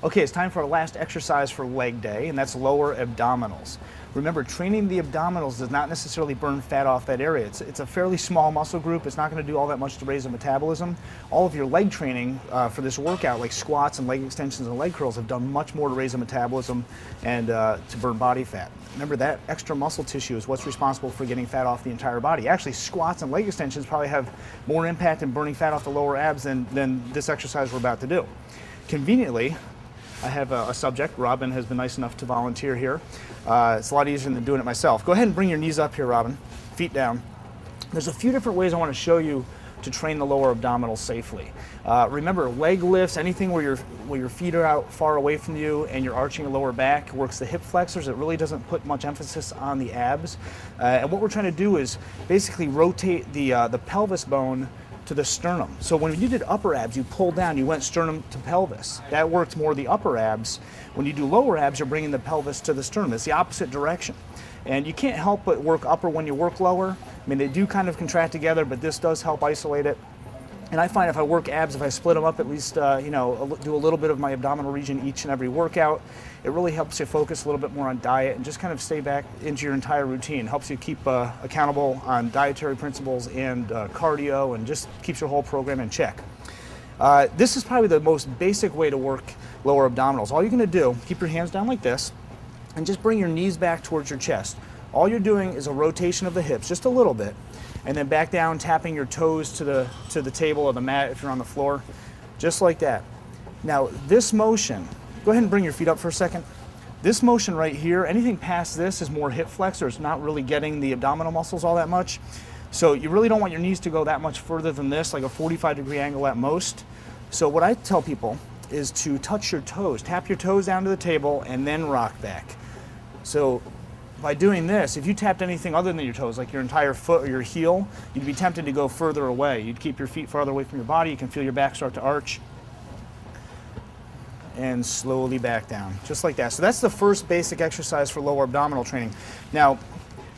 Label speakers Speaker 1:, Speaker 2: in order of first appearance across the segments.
Speaker 1: Okay, it's time for our last exercise for leg day, and that's lower abdominals. Remember, training the abdominals does not necessarily burn fat off that area. It's a fairly small muscle group. It's not going to do all that much to raise the metabolism. All of your leg training for this workout, like squats and leg extensions and leg curls, have done much more to raise the metabolism and to burn body fat. Remember, that extra muscle tissue is what's responsible for getting fat off the entire body. Actually, squats and leg extensions probably have more impact in burning fat off the lower abs than this exercise we're about to do. Conveniently, I have a subject. Robin has been nice enough to volunteer here. It's a lot easier than doing it myself. Go ahead and bring your knees up here, Robin. Feet down. There's a few different ways I want to show you to train the lower abdominals safely. Remember, leg lifts, anything where your feet are out far away from you and you're arching your lower back, works the hip flexors. It really doesn't put much emphasis on the abs. And what we're trying to do is basically rotate the pelvis bone to the sternum. So when you did upper abs, you pulled down, you went sternum to pelvis. That worked more the upper abs. When you do lower abs, you're bringing the pelvis to the sternum. It's the opposite direction. And you can't help but work upper when you work lower. I mean, they do kind of contract together, but this does help isolate it. And I find if I work abs, if I split them up, at least do a little bit of my abdominal region each and every workout, it really helps you focus a little bit more on diet and just kind of stay back into your entire routine. Helps you keep accountable on dietary principles and cardio, and just keeps your whole program in check. This is probably the most basic way to work lower abdominals. All you're going to do, keep your hands down like this, and just bring your knees back towards your chest. All you're doing is a rotation of the hips, just a little bit, and then back down, tapping your toes to the table or the mat if you're on the floor, just like that. Now, this motion, go ahead and bring your feet up for a second. This motion right here, anything past this is more hip flexor. It's not really getting the abdominal muscles all that much. So you really don't want your knees to go that much further than this, like a 45-degree angle at most. So what I tell people is to touch your toes, tap your toes down to the table, and then rock back. So by doing this, if you tapped anything other than your toes, like your entire foot or your heel, you'd be tempted to go further away. You'd keep your feet farther away from your body. You can feel your back start to arch. And slowly back down, just like that. So that's the first basic exercise for lower abdominal training. Now,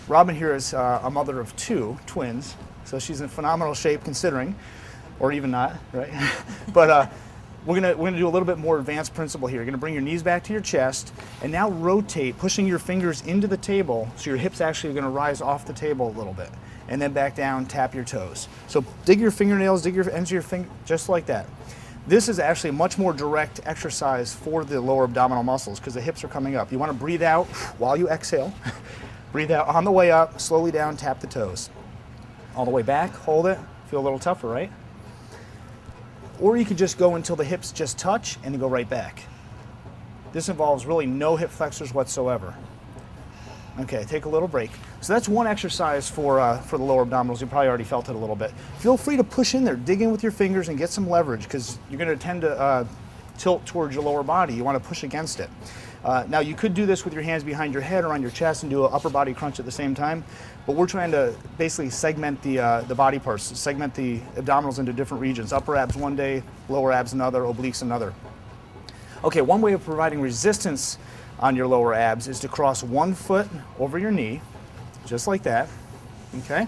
Speaker 1: Robin here is a mother of two twins, so she's in phenomenal shape considering, or even not, right? But we're gonna do a little bit more advanced principle here. You're gonna bring your knees back to your chest, and now rotate, pushing your fingers into the table, so your hips actually are gonna rise off the table a little bit, and then back down, tap your toes. So dig your fingernails, dig your ends of your finger, just like that. This is actually a much more direct exercise for the lower abdominal muscles because the hips are coming up. You want to breathe out while you exhale. Breathe out on the way up, slowly down, tap the toes. All the way back, hold it. Feel a little tougher, right? Or you could just go until the hips just touch and then go right back. This involves really no hip flexors whatsoever. Okay, take a little break. So that's one exercise for the lower abdominals. You probably already felt it a little bit. Feel free to push in there, dig in with your fingers and get some leverage because you're going to tend to tilt towards your lower body. You want to push against it. Now you could do this with your hands behind your head or on your chest and do an upper body crunch at the same time, but we're trying to basically segment the body parts, segment the abdominals into different regions. Upper abs one day, lower abs another, obliques another. Okay, one way of providing resistance on your lower abs is to cross one foot over your knee, just like that, okay?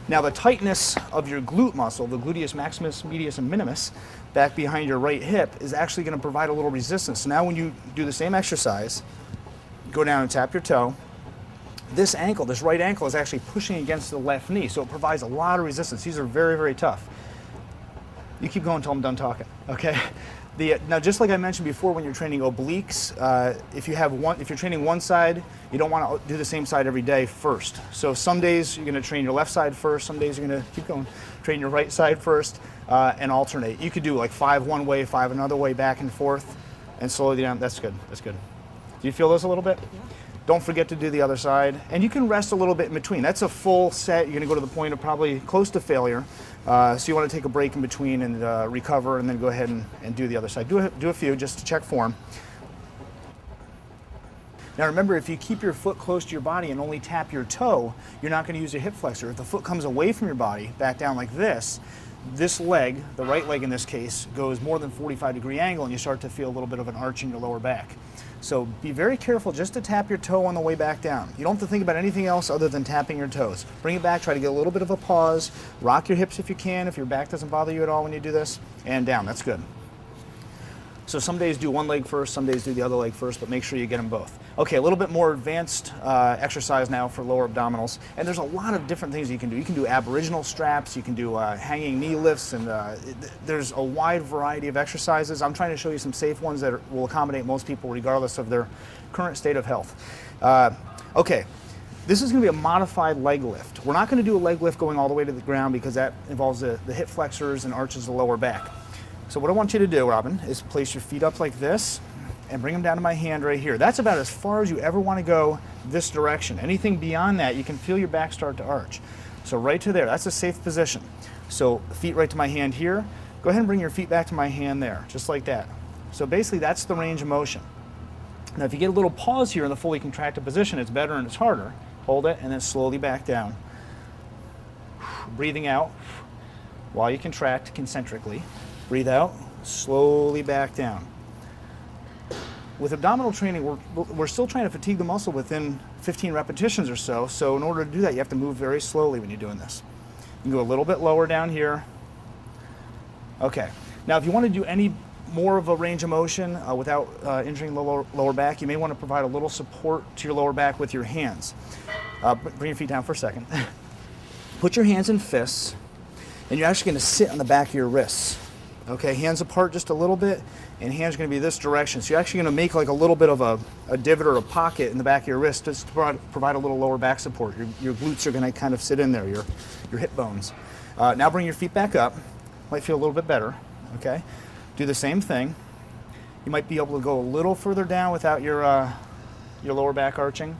Speaker 1: Now the tightness of your glute muscle, the gluteus maximus, medius, and minimus, back behind your right hip is actually gonna provide a little resistance. So now when you do the same exercise, go down and tap your toe, this ankle, this right ankle is actually pushing against the left knee, so it provides a lot of resistance. These are very, very tough. You keep going until I'm done talking, okay? Now, just like I mentioned before, when you're training obliques, if you're training one side, you don't want to do the same side every day first. So some days you're going to train your left side first. Some days you're going to keep going, train your right side first, and alternate. You could do like 5 one way, 5 another way, back and forth, and slowly down. That's good. That's good. Do you feel those a little bit? Yeah. Don't forget to do the other side, and you can rest a little bit in between. That's a full set. You're going to go to the point of probably close to failure. So you want to take a break in between and recover, and then go ahead and do the other side. Do a few just to check form. Now remember, if you keep your foot close to your body and only tap your toe, you're not going to use your hip flexor. If the foot comes away from your body, back down like this leg, the right leg in this case, goes more than 45-degree angle, and you start to feel a little bit of an arch in your lower back. So be very careful just to tap your toe on the way back down. You don't have to think about anything else other than tapping your toes. Bring it back, try to get a little bit of a pause, rock your hips if you can, if your back doesn't bother you at all when you do this, and down. That's good. So some days do one leg first, some days do the other leg first, but make sure you get them both. Okay, a little bit more advanced exercise now for lower abdominals. And there's a lot of different things you can do. You can do aboriginal straps, you can do hanging knee lifts, and there's a wide variety of exercises. I'm trying to show you some safe ones that will accommodate most people regardless of their current state of health. Okay, this is going to be a modified leg lift. We're not going to do a leg lift going all the way to the ground because that involves the hip flexors and arches the lower back. So what I want you to do, Robin, is place your feet up like this and bring them down to my hand right here. That's about as far as you ever want to go this direction. Anything beyond that, you can feel your back start to arch. So right to there, that's a safe position. So feet right to my hand here. Go ahead and bring your feet back to my hand there, just like that. So basically that's the range of motion. Now if you get a little pause here in the fully contracted position, it's better and it's harder. Hold it and then slowly back down. Breathing out while you contract concentrically. Breathe out, slowly back down. With abdominal training, we're still trying to fatigue the muscle within 15 repetitions or so. So in order to do that, you have to move very slowly when you're doing this. You can go a little bit lower down here. Okay. Now, if you want to do any more of a range of motion without injuring the lower back, you may want to provide a little support to your lower back with your hands. Bring your feet down for a second. Put your hands in fists, and you're actually going to sit on the back of your wrists. Okay, hands apart just a little bit, and hands are going to be this direction. So you're actually going to make like a little bit of a divot or a pocket in the back of your wrist just to provide a little lower back support. Your glutes are going to kind of sit in there, your hip bones. Now bring your feet back up. Might feel a little bit better. Okay, do the same thing. You might be able to go a little further down without your lower back arching.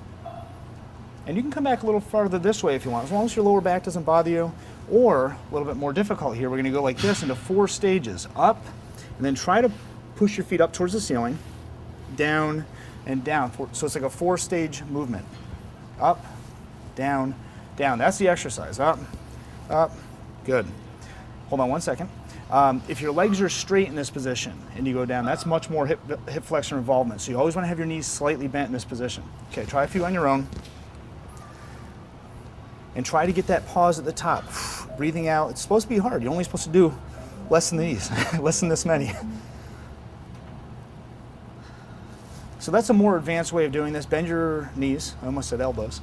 Speaker 1: And you can come back a little farther this way if you want, as long as your lower back doesn't bother you. Or, a little bit more difficult here, we're going to go like this into 4 stages. Up, and then try to push your feet up towards the ceiling, down, and down. So it's like a 4-stage movement. Up, down, down. That's the exercise. Up, up, good. Hold on one second. If your legs are straight in this position and you go down, that's much more hip flexor involvement. So you always want to have your knees slightly bent in this position. Okay, try a few on your own. And try to get that pause at the top. Breathing out. It's supposed to be hard. You're only supposed to do less than these, less than this many. So that's a more advanced way of doing this. Bend your knees. I almost said elbows.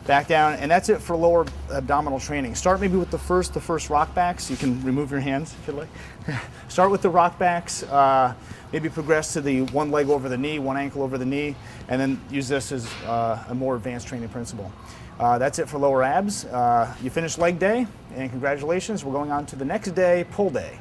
Speaker 1: Back down, and that's it for lower abdominal training. Start maybe with the first rock backs. You can remove your hands if you'd like. Start with the rock backs. Maybe progress to the one leg over the knee, one ankle over the knee, and then use this as a more advanced training principle. That's it for lower abs. You finished leg day, and congratulations. We're going on to the next day, pull day.